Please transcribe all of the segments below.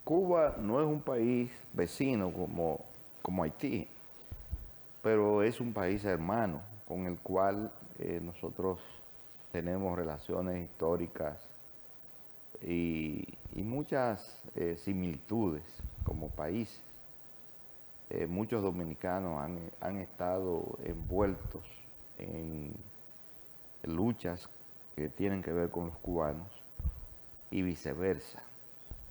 Cuba no es un país vecino como Haití, pero es un país hermano con el cual nosotros tenemos relaciones históricas y muchas similitudes como países. Muchos dominicanos han estado envueltos en luchas que tienen que ver con los cubanos y viceversa.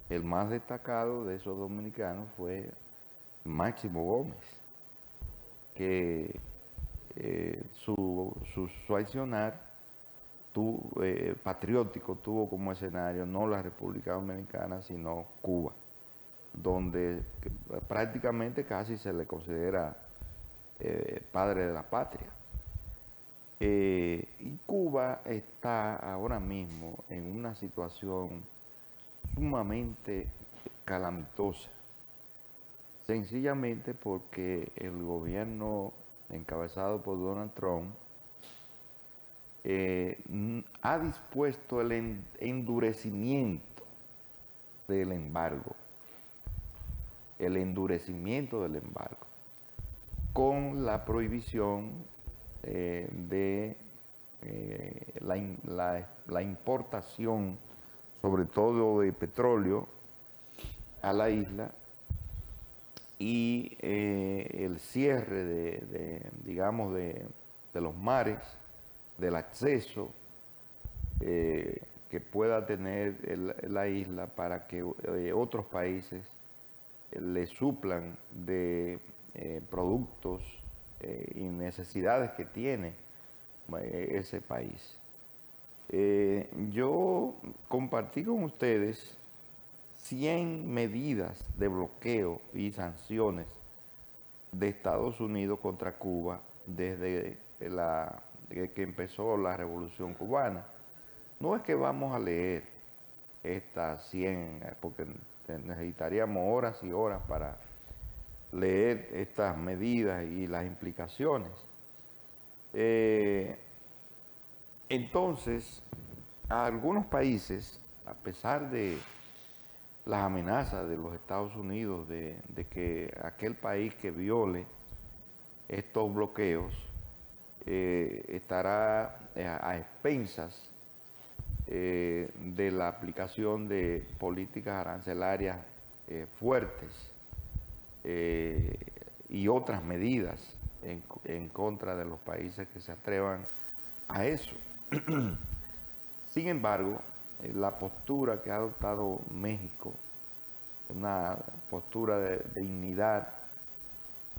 El más destacado de esos dominicanos fue Máximo Gómez, que su accionar patriótico tuvo como escenario no la República Dominicana, sino Cuba, donde prácticamente casi se le considera padre de la patria. Y Cuba está ahora mismo en una situación sumamente calamitosa, sencillamente porque el gobierno encabezado por Donald Trump ha dispuesto el endurecimiento del embargo, con la prohibición de la importación, sobre todo de petróleo, a la isla y el cierre digamos, de los mares, del acceso que pueda tener la isla para que otros países le suplan de productos y necesidades que tiene ese país. Yo compartí con ustedes 100 medidas de bloqueo y sanciones de Estados Unidos contra Cuba desde que empezó la Revolución Cubana. No es que vamos a leer estas 100, porque necesitaríamos horas y horas para leer estas medidas y las implicaciones. Entonces, a algunos países, a pesar de las amenazas de los Estados Unidos de que aquel país que viole estos bloqueos estará a expensas de la aplicación de políticas arancelarias fuertes y otras medidas en contra de los países que se atrevan a eso. Sin embargo, la postura que ha adoptado México, una postura de dignidad,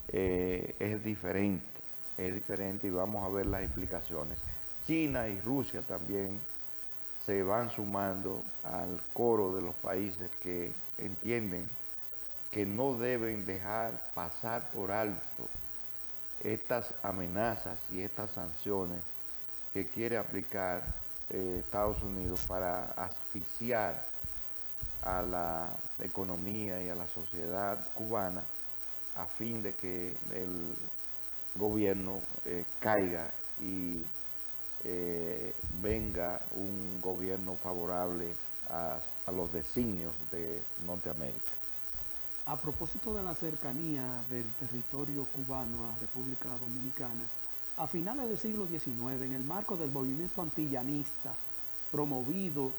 es diferente y vamos a ver las implicaciones. China y Rusia también se van sumando al coro de los países que entienden que no deben dejar pasar por alto estas amenazas y estas sanciones que quiere aplicar Estados Unidos para asfixiar a la economía y a la sociedad cubana a fin de que el gobierno caiga y venga un gobierno favorable a los designios de Norteamérica. A propósito de la cercanía del territorio cubano a la República Dominicana, a finales del siglo XIX, en el marco del movimiento antillanista promovido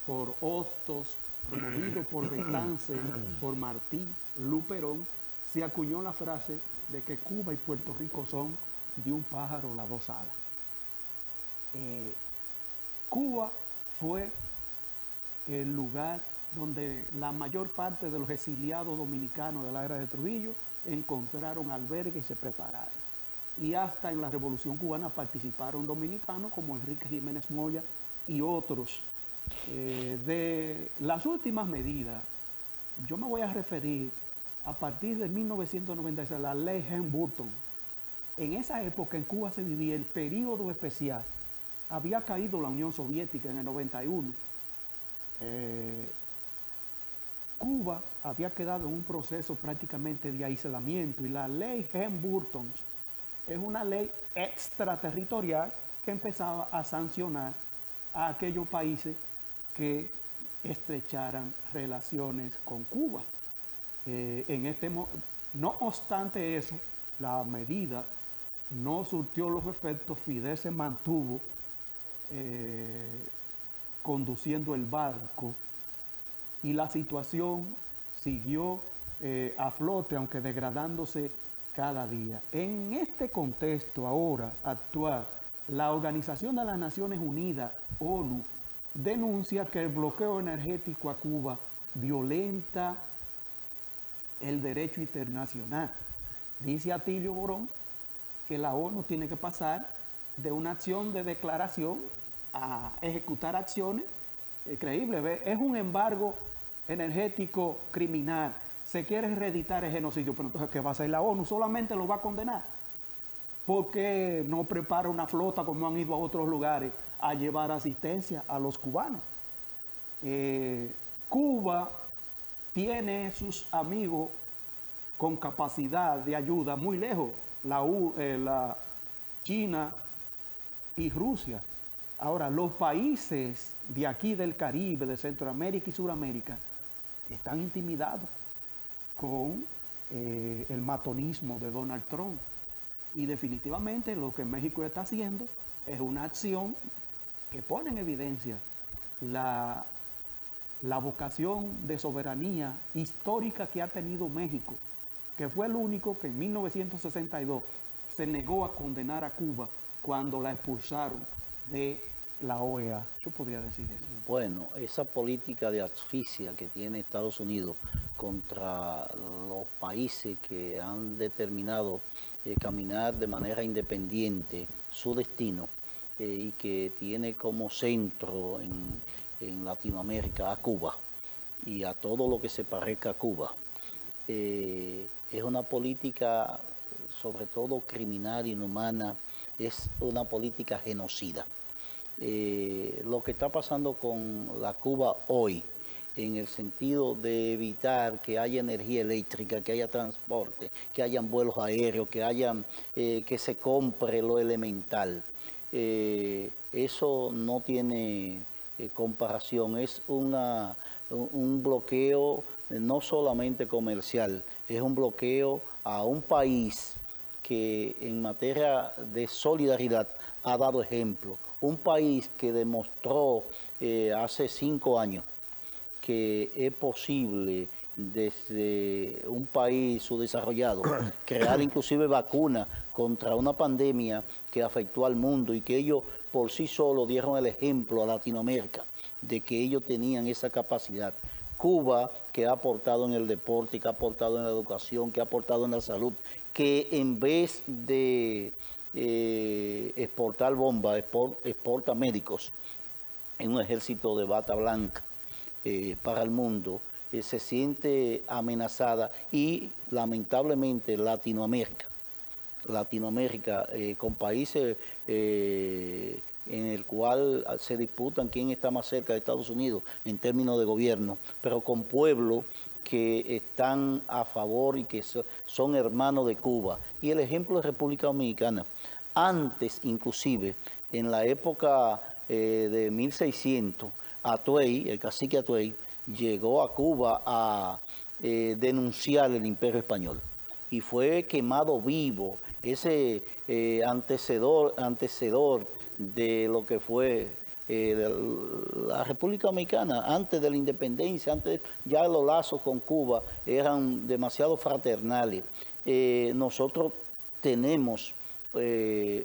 por Hostos, promovido por Betances, por Martí Luperón, se acuñó la frase de que Cuba y Puerto Rico son de un pájaro las dos alas. Cuba fue el lugar donde la mayor parte de los exiliados dominicanos de la era de Trujillo encontraron albergue y se prepararon. Y hasta en la Revolución Cubana participaron dominicanos como Enrique Jiménez Moya y otros. De las últimas medidas, yo me voy a referir a partir de 1996, la ley Helms-Burton. En esa época en Cuba se vivía el periodo especial. Había caído la Unión Soviética en el 91. Cuba había quedado en un proceso prácticamente de aislamiento y la ley Helms-Burton es una ley extraterritorial que empezaba a sancionar a aquellos países que estrecharan relaciones con Cuba. No obstante eso, la medida no surtió los efectos. Fidel se mantuvo conduciendo el barco y la situación siguió a flote, aunque degradándose cada día. En este contexto ahora actual, la Organización de las Naciones Unidas, ONU, denuncia que el bloqueo energético a Cuba violenta el derecho internacional. Dice Atilio Borón que la ONU tiene que pasar de una acción de declaración a ejecutar acciones creíbles. Es un embargo energético criminal. Se quiere reeditar el genocidio, pero entonces, ¿qué va a hacer la ONU? Solamente lo va a condenar. ¿Por qué no prepara una flota como han ido a otros lugares a llevar asistencia a los cubanos? Cuba tiene sus amigos con capacidad de ayuda muy lejos, la China y Rusia. Ahora, los países de aquí del Caribe, de Centroamérica y Suramérica, están intimidados con el matonismo de Donald Trump. Y definitivamente lo que México está haciendo es una acción que pone en evidencia la vocación de soberanía histórica que ha tenido México, que fue el único que en 1962 se negó a condenar a Cuba cuando la expulsaron de la OEA. Yo podría decir eso. Bueno, esa política de asfixia que tiene Estados Unidos contra los países que han determinado caminar de manera independiente su destino y que tiene como centro en Latinoamérica a Cuba y a todo lo que se parezca a Cuba, es una política sobre todo criminal, inhumana, es una política genocida. Lo que está pasando con la Cuba hoy, en el sentido de evitar que haya energía eléctrica, que haya transporte, que hayan vuelos aéreos, que se compre lo elemental. Eso no tiene comparación, es un bloqueo no solamente comercial, es un bloqueo a un país que en materia de solidaridad ha dado ejemplo. Un país que demostró hace 5 años que es posible desde un país subdesarrollado crear inclusive vacunas contra una pandemia que afectó al mundo y que ellos por sí solos dieron el ejemplo a Latinoamérica de que ellos tenían esa capacidad. Cuba, que ha aportado en el deporte, que ha aportado en la educación, que ha aportado en la salud, que en vez de exportar bombas, exporta médicos en un ejército de bata blanca para el mundo, se siente amenazada y lamentablemente Latinoamérica con países en el cual se disputan quién está más cerca de Estados Unidos en términos de gobierno, pero con pueblos que están a favor y que son hermanos de Cuba. Y el ejemplo de República Dominicana, antes inclusive, en la época de 1600, Atuey, el cacique Atuey, llegó a Cuba a denunciar el Imperio Español y fue quemado vivo, ese antecedor de lo que fue la República Dominicana. Antes de la independencia, ya los lazos con Cuba eran demasiado fraternales. Nosotros tenemos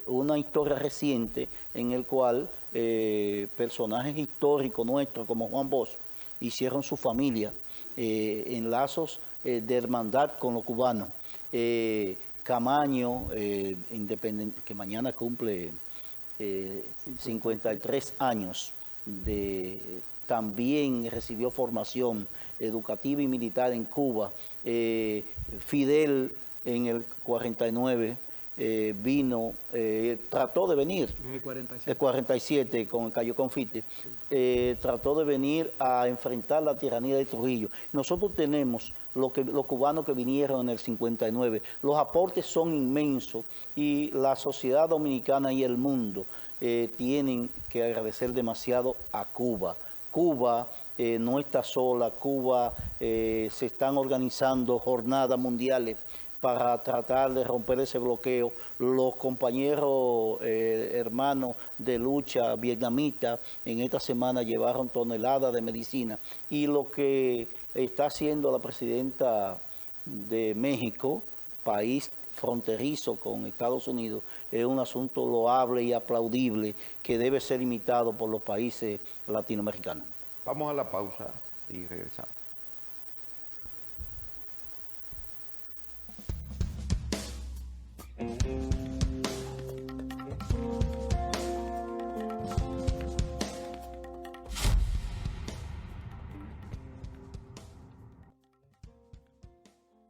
una historia reciente en el cual personajes históricos nuestros como Juan Bosch hicieron su familia en lazos de hermandad con los cubanos. Camaño, que mañana cumple 53 años, también recibió formación educativa y militar en Cuba. Fidel en el 49 vino, trató de venir, En el 47 con el Cayo Confite, trató de venir a enfrentar la tiranía de Trujillo. Nosotros tenemos los cubanos que vinieron en el 59, los aportes son inmensos y la sociedad dominicana y el mundo tienen que agradecer demasiado a Cuba. Cuba no está sola. Cuba se están organizando jornadas mundiales para tratar de romper ese bloqueo. Los compañeros hermanos de lucha vietnamitas en esta semana llevaron toneladas de medicina, y lo que está haciendo la presidenta de México, país fronterizo con Estados Unidos, es un asunto loable y aplaudible que debe ser imitado por los países latinoamericanos. Vamos a la pausa y regresamos.